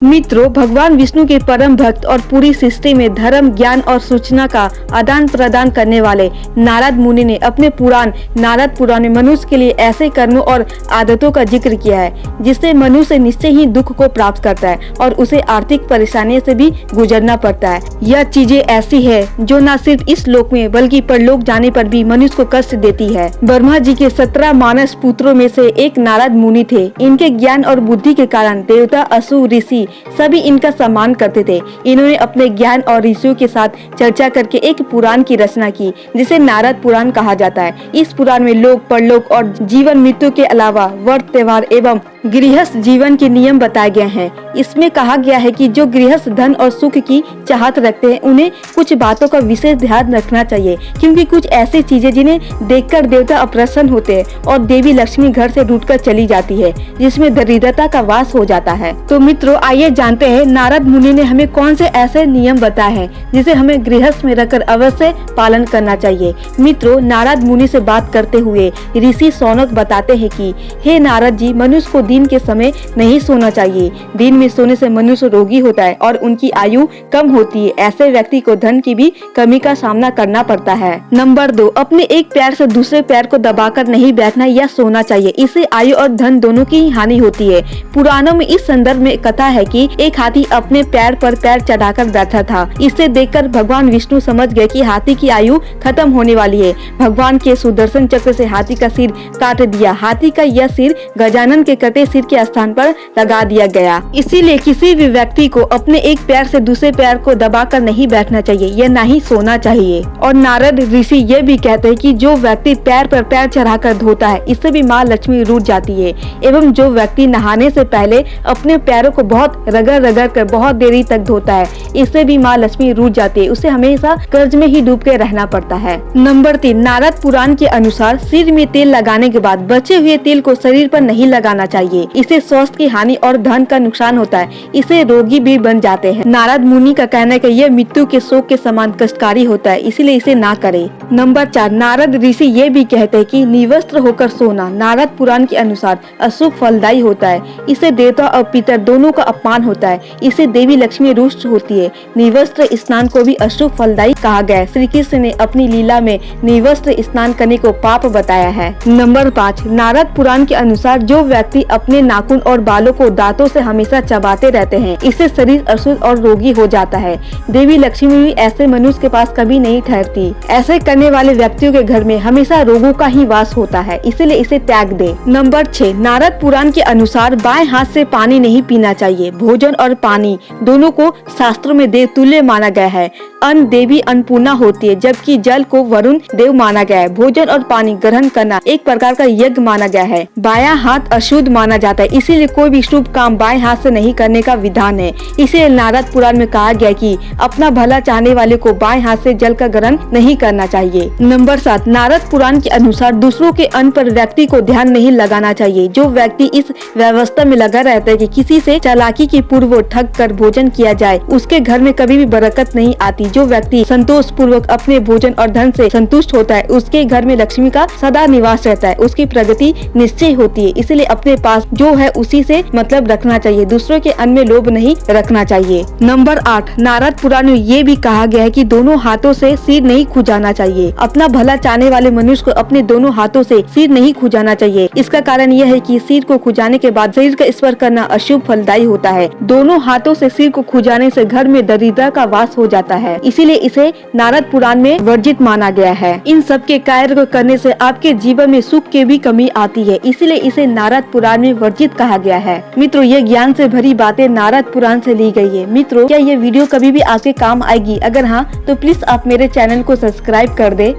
मित्रों, भगवान विष्णु के परम भक्त और पूरी सृष्टि में धर्म, ज्ञान और सूचना का आदान प्रदान करने वाले नारद मुनि ने अपने पुराण नारद पुराण में मनुष्य के लिए ऐसे कर्मों और आदतों का जिक्र किया है जिससे मनुष्य निश्चय ही दुख को प्राप्त करता है और उसे आर्थिक परेशानियों से भी गुजरना पड़ता है। यह चीजें ऐसी है जो न सिर्फ इस लोक में बल्कि परलोक जाने पर भी मनुष्य को कष्ट देती है। ब्रह्मा जी के 17 मानस पुत्रों में से एक नारद मुनि थे। इनके ज्ञान और बुद्धि के कारण देवता, असुर, ऋषि सभी इनका सम्मान करते थे। इन्होंने अपने ज्ञान और ऋषियों के साथ चर्चा करके एक पुराण की रचना की जिसे नारद पुराण कहा जाता है। इस पुराण में लोक, परलोक और जीवन मृत्यु के अलावा व्रत, त्योहार एवं गृहस्थ जीवन के नियम बताए गए हैं। इसमें कहा गया है कि जो गृहस्थ धन और सुख की चाहत रखते हैं उन्हें कुछ बातों का विशेष ध्यान रखना चाहिए, क्योंकि कुछ ऐसी चीजें जिन्हें देखकर देवता अप्रसन्न होते हैं और देवी लक्ष्मी घर से रूठकर चली जाती है, जिसमें दरिद्रता का वास हो जाता है। तो मित्रों, आइए जानते हैं नारद मुनि ने हमें कौन से ऐसे नियम बताए हैं जिसे हमें गृहस्थ में रखकर अवश्य पालन करना चाहिए। मित्रों, नारद मुनि से बात करते हुए ऋषि शौनक बताते हैं कि हे नारद जी, मनुष्य को दिन के समय नहीं सोना चाहिए। दिन में सोने से मनुष्य रोगी होता है और उनकी आयु कम होती है। ऐसे व्यक्ति को धन की भी कमी का सामना करना पड़ता है। नंबर 2, अपने एक पैर से दूसरे पैर को दबाकर नहीं बैठना या सोना चाहिए। इससे आयु और धन दोनों की हानि होती है। पुराणों में इस संदर्भ में कथा है कि एक हाथी अपने पैर पर पैर चढ़ाकर बैठा था। इसे देखकर भगवान विष्णु समझ गए कि हाथी की आयु खत्म होने वाली है। भगवान के सुदर्शन चक्र से हाथी का सिर काट दिया। हाथी का यह सिर गजानन के कटे सिर के स्थान पर लगा दिया गया। इसीलिए किसी भी व्यक्ति को अपने एक पैर से दूसरे पैर को दबाकर नहीं बैठना चाहिए या ना ही सोना चाहिए। और नारद ऋषि ये भी कहते हैं कि जो व्यक्ति पैर पर पैर चढ़ाकर धोता है, इससे भी माँ लक्ष्मी रूठ जाती है। एवं जो व्यक्ति नहाने से पहले अपने पैरों को बहुत रगड़ कर बहुत देरी तक धोता है, इससे भी माँ लक्ष्मी रूठ जाती है। उसे हमेशा कर्ज में ही डूब के रहना पड़ता है। नंबर 3, नारद पुराण के अनुसार सिर में तेल लगाने के बाद बचे हुए तेल को शरीर पर नहीं लगाना चाहिए। इससे स्वास्थ्य की हानि और धन का नुकसान होता है। इससे रोगी भी बन जाते हैं। नारद मुनि का कहना है कि यह मृत्यु के शोक के समान कष्टकारी होता है, इसीलिए इसे ना करे। नंबर 4, नारद ऋषि ये भी कहते हैं कि निवस्त्र होकर सोना नारद पुराण के अनुसार अशुभ फलदायी होता है। इससे देवता और पितर दोनों का अपमान होता है। इससे देवी लक्ष्मी रुष्ट होती है। निवस्त्र स्नान को भी अशुभ फलदायी कहा गया है। श्री कृष्ण ने अपनी लीला में निवस्त्र स्नान करने को पाप बताया है। नंबर 5, नारद पुराण के अनुसार जो व्यक्ति अपने नाखून और बालों को दांतों से हमेशा चबाते रहते हैं, इससे शरीर अशुद्ध और रोगी हो जाता है। देवी लक्ष्मी भी ऐसे मनुष्य के पास कभी नहीं ठहरती। ऐसे करने वाले व्यक्तियों के घर में हमेशा रोगों का ही वास होता है, इसलिए इसे त्याग दे। नंबर 6, नारद पुराण के अनुसार बाएं हाथ से पानी नहीं पीना चाहिए। भोजन और पानी दोनों को शास्त्रों में देव तुल्य माना गया है। अन्न देवी अन्नपूर्णा होती है, जबकि जल को वरुण देव माना गया है। भोजन और पानी ग्रहण करना एक प्रकार का यज्ञ माना गया है। बायां हाथ अशुद्ध माना जाता है, इसीलिए कोई भी शुभ काम बाएं हाथ से नहीं करने का विधान है। इसीलिए नारद पुराण में कहा गया कि अपना भला चाहने वाले को बाएं हाथ से जल का ग्रहण नहीं करना चाहिए। नंबर 7, नारद पुराण के अनुसार दूसरों के अन्न पर व्यक्ति को ध्यान नहीं लगाना चाहिए। जो व्यक्ति इस व्यवस्था में लगा रहता है कि किसी से चालाकी की पूर्व ठग कर भोजन किया जाए, उसके घर में कभी भी बरकत नहीं आती। जो व्यक्ति संतोष पूर्वक अपने भोजन और धन से संतुष्ट होता है, उसके घर में लक्ष्मी का सदा निवास रहता है। उसकी प्रगति निश्चय होती है। इसलिए अपने पास जो है उसी से मतलब रखना चाहिए। दूसरों के अन्न में लोभ नहीं रखना चाहिए। नंबर 8, नारद पुराण में ये भी कहा गया है कि दोनों हाथों से सिर नहीं खुजाना चाहिए। अपना भला चाहने वाले मनुष्य को अपने दोनों हाथों से सिर नहीं खुजाना चाहिए। इसका कारण यह है कि सिर को खुजाने के बाद शरीर का स्पर्श करना अशुभ फलदायी होता है। दोनों हाथों से सिर को खुजाने से घर में दरिद्रता का वास हो जाता है, इसीलिए इसे नारद पुराण में वर्जित माना गया है। इन सब के कार्य को करने से आपके जीवन में सुख की भी कमी आती है, इसीलिए इसे नारद पुराण में वर्जित कहा गया है। मित्रों, ये ज्ञान से भरी बातें नारद पुराण से ली गई है। मित्रों, क्या ये वीडियो कभी भी आपके काम आएगी? अगर हाँ, तो प्लीज आप मेरे चैनल को सब्सक्राइब कर दे।